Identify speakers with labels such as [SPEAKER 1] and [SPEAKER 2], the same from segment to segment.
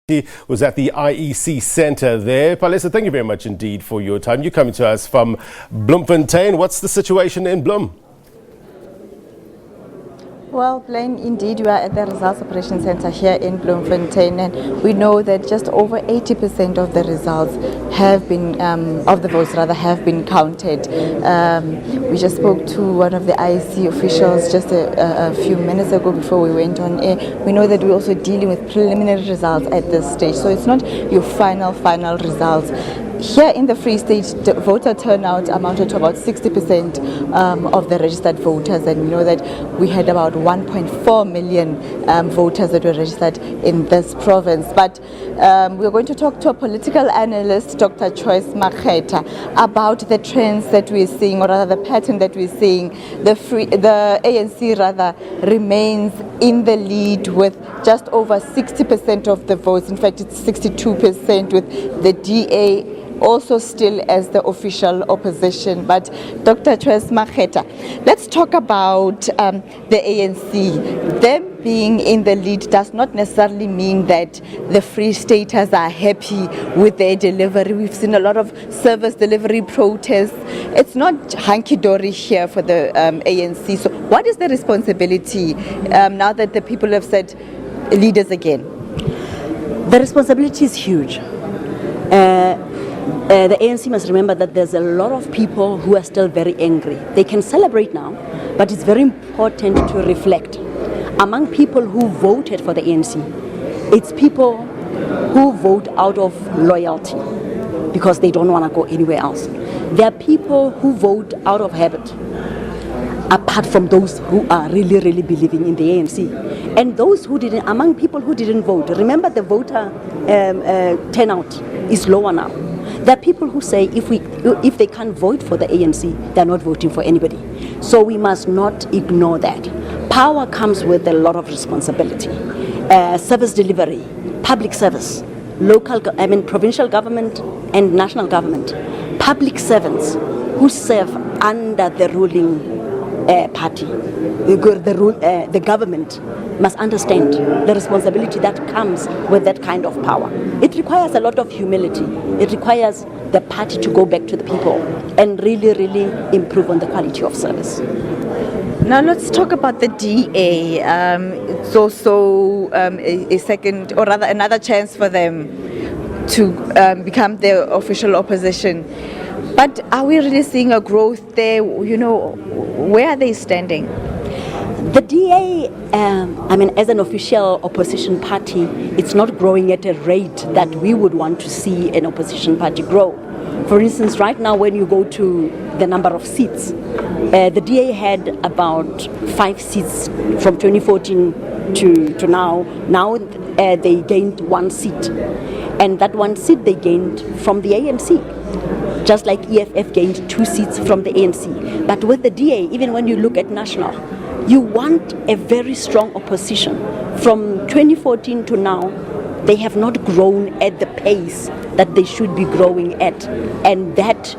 [SPEAKER 1] He was at the IEC Centre there. Palesa, thank you very much indeed for your time. You're coming to us from Bloemfontein. What's the situation in Bloem?
[SPEAKER 2] Well, Blaine, indeed, we are at the Results Operation Centre here in Bloemfontein, and we know that just over 80% of the results have been, of the votes rather, have been counted. We just spoke to one of the IEC officials just a few minutes ago before we went on air. We know that we're also dealing with preliminary results at this stage, so it's not your final results. Here in the Free State, the voter turnout amounted to about 60% of the registered voters, and we know that we had about 1.4 million voters that were registered in this province. But we're going to talk to a political analyst, Dr. Palesa Moeti, about the trends that we're seeing, or rather the pattern that we're seeing. The ANC rather remains in the lead with just over 60% of the votes. In fact, it's 62%, with the DA also still as the official opposition. But Dr. Palesa Moeti, let's talk about the ANC. Them being in the lead does not necessarily mean that the Free Staters are happy with their delivery. We've seen a lot of service delivery protests. It's not hunky-dory here for the ANC. So what is the responsibility now that the people have said leaders again?
[SPEAKER 3] The responsibility is huge. The ANC must remember that there's a lot of people who are still very angry. They can celebrate now, but it's very important to reflect. Among people who voted for the ANC, it's people who vote out of loyalty because they don't want to go anywhere else. There are people who vote out of habit, apart from those who are really believing in the ANC. And those who didn't, among people who didn't vote, remember the voter turnout is lower now. There are people who say if they can't vote for the ANC, they're not voting for anybody. So we must not ignore that. Power comes with a lot of responsibility. Service delivery, public service, provincial government and national government, public servants who serve under the ruling party, the government must understand the responsibility that comes with that kind of power. It requires a lot of humility. It requires the party to go back to the people and really improve on the quality of service.
[SPEAKER 2] Now let's talk about the DA. It's also a second, or rather another chance for them to become the official opposition. But are we really seeing a growth there? You know, where are they standing?
[SPEAKER 3] The DA, as an official opposition party, it's not growing at a rate that we would want to see an opposition party grow. For instance, right now when you go to the number of seats, the DA had about 5 seats from 2014 to now. Now they gained 1 seat. And that 1 seat they gained from the ANC. Just like EFF gained 2 seats from the ANC. But with the DA, even when you look at national, you want a very strong opposition. From 2014 to now, they have not grown at the pace that they should be growing at. And that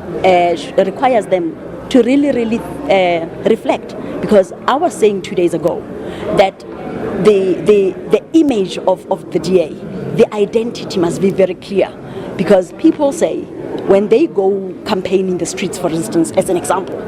[SPEAKER 3] requires them to really reflect. Because I was saying 2 days ago that the image of the DA, the identity must be very clear. Because people say, when they go campaign in the streets, for instance, as an example,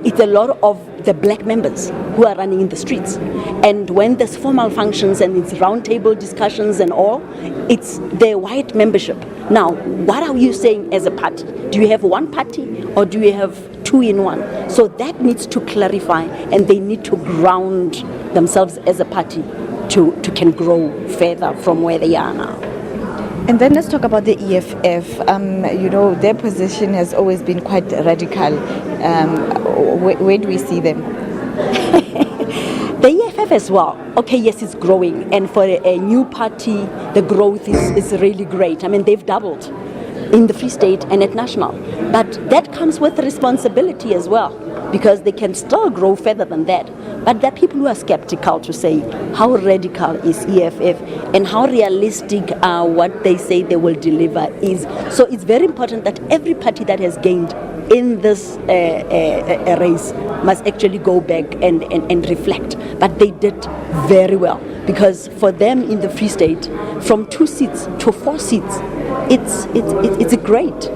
[SPEAKER 3] it's a lot of the black members who are running in the streets. And when there's formal functions and it's roundtable discussions and all, it's the white membership. Now, what are you saying as a party? Do you have one party or do you have 2 in 1? So that needs to clarify, and they need to ground themselves as a party to can grow further from where they are now.
[SPEAKER 2] And then let's talk about the EFF. You know, their position has always been quite radical. Where do we see them?
[SPEAKER 3] The EFF as well. Okay, yes, it's growing. And for a new party, the growth is really great. I mean, they've doubled in the Free State and at national. But that comes with responsibility as well, because they can still grow further than that. But there are people who are skeptical to say how radical is EFF and how realistic what they say they will deliver is. So it's very important that every party that has gained in this race must actually go back and reflect. But they did very well. because for them in the Free State, from 2 seats to 4 seats, it's great.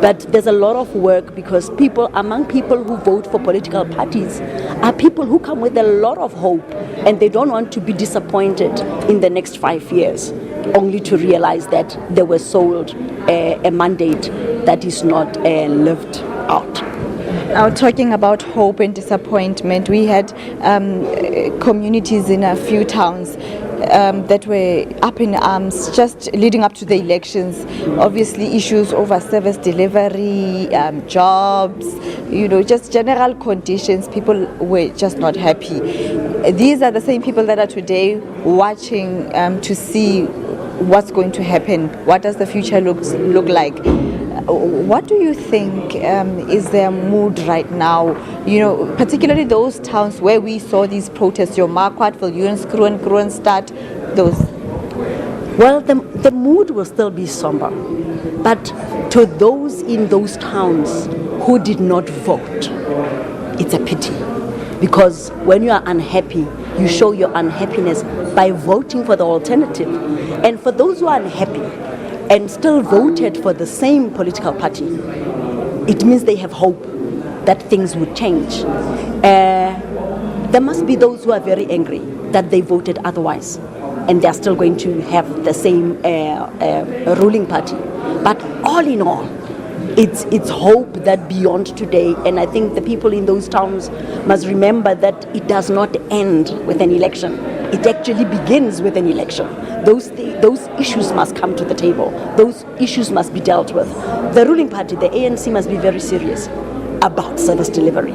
[SPEAKER 3] But there's a lot of work, because among people who vote for political parties are people who come with a lot of hope, and they don't want to be disappointed in the next 5 years, only to realize that they were sold a mandate that is not lived out.
[SPEAKER 2] Now, talking about hope and disappointment, we had communities in a few towns that were up in arms just leading up to the elections. Obviously, issues over service delivery, jobs, just general conditions. People were just not happy. These are the same people that are today watching to see what's going to happen. What does the future look like? What do you think is their mood right now? Particularly those towns where we saw these protests, your Marquardt, Viljoenskroon, Kroonstad, those.
[SPEAKER 3] Well, the mood will still be somber. But to those in those towns who did not vote, it's a pity. Because when you are unhappy, you show your unhappiness by voting for the alternative. And for those who are unhappy and still voted for the same political party, it means they have hope that things would change. There must be those who are very angry that they voted otherwise, and they are still going to have the same ruling party. But all in all, it's hope that beyond today, and I think the people in those towns must remember that it does not end with an election. It actually begins with an election. Those issues must come to the table. Those issues must be dealt with. The ruling party, the ANC, must be very serious about service delivery.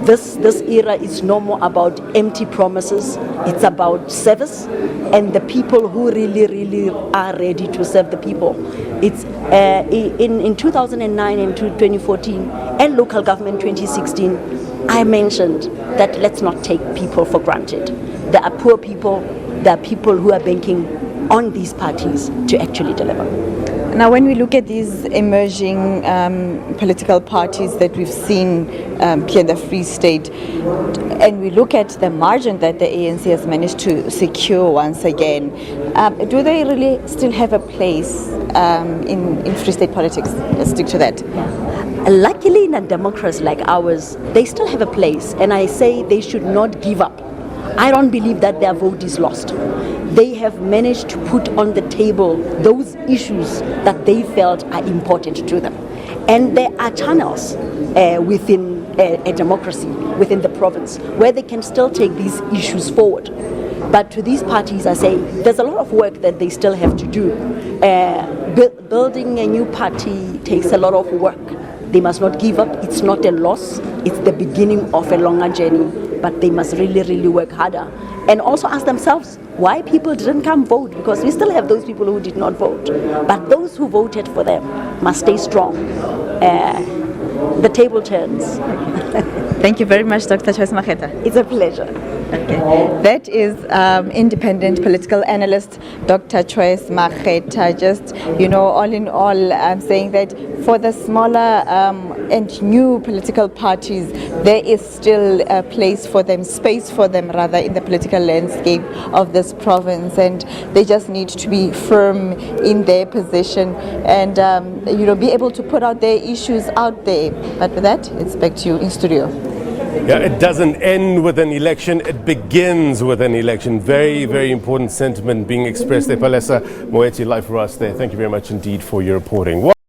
[SPEAKER 3] This era is no more about empty promises. It's about service and the people who really are ready to serve the people. It's in 2009 and 2014 and local government 2016, I mentioned that let's not take people for granted. There are poor people, there are people who are banking on these parties to actually deliver.
[SPEAKER 2] Now, when we look at these emerging political parties that we've seen here in the Free State, and we look at the margin that the ANC has managed to secure once again, do they really still have a place in Free State politics? Let's stick to that.
[SPEAKER 3] Luckily, in a democracy like ours, they still have a place, and I say they should not give up. I don't believe that their vote is lost. They have managed to put on the table those issues that they felt are important to them. And there are channels within a democracy, within the province, where they can still take these issues forward. But to these parties, I say, there's a lot of work that they still have to do. Building a new party takes a lot of work. They must not give up. It's not a loss. It's the beginning of a longer journey. But they must really work harder. And also ask themselves why people didn't come vote, because we still have those people who did not vote. But those who voted for them must stay strong. The table turns.
[SPEAKER 2] Thank you very much, Dr. Choice Maketa.
[SPEAKER 3] It's a pleasure.
[SPEAKER 2] Okay. That is independent political analyst Dr. Choice Maketa. Just, all in all, I'm saying that for the smaller and new political parties, there is still a place for them, space for them rather, in the political landscape of this province, and they just need to be firm in their position and be able to put out their issues out there. But with that, it's back to you in studio.
[SPEAKER 1] Yeah, it doesn't end with an election, it begins with an election. Very important sentiment being expressed there. Palesa Moeti, live for us there. Thank you very much indeed for your reporting.